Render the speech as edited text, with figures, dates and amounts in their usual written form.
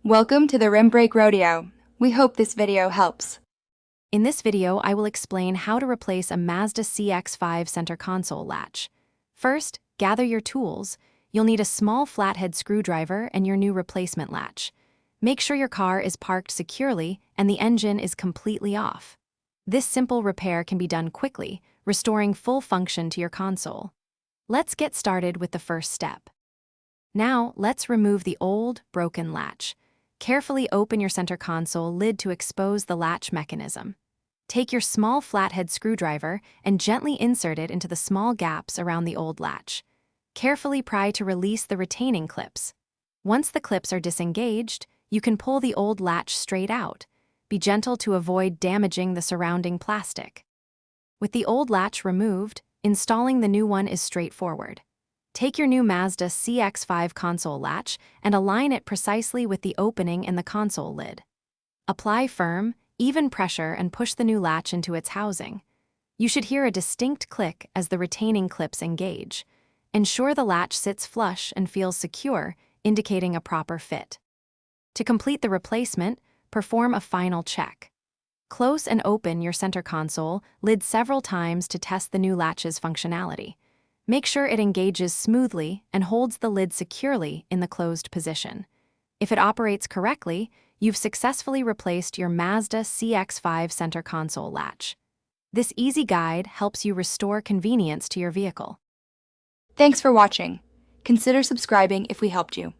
Welcome to the Rim Brake Rodeo. We hope this video helps. In this video, I will explain how to replace a Mazda CX-5 center console latch. First, gather your tools. You'll need a small flathead screwdriver and your new replacement latch. Make sure your car is parked securely and the engine is completely off. This simple repair can be done quickly, restoring full function to your console. Let's get started with the first step. Now, let's remove the old, broken latch. Carefully open your center console lid to expose the latch mechanism. Take your small flathead screwdriver and gently insert it into the small gaps around the old latch. Carefully pry to release the retaining clips. Once the clips are disengaged, you can pull the old latch straight out. Be gentle to avoid damaging the surrounding plastic. With the old latch removed, installing the new one is straightforward. Take your new Mazda CX-5 console latch and align it precisely with the opening in the console lid. Apply firm, even pressure and push the new latch into its housing. You should hear a distinct click as the retaining clips engage. Ensure the latch sits flush and feels secure, indicating a proper fit. To complete the replacement, perform a final check. Close and open your center console lid several times to test the new latch's functionality. Make sure it engages smoothly and holds the lid securely in the closed position. If it operates correctly, you've successfully replaced your Mazda CX-5 center console latch. This easy guide helps you restore convenience to your vehicle. Thanks for watching. Consider subscribing if we helped you.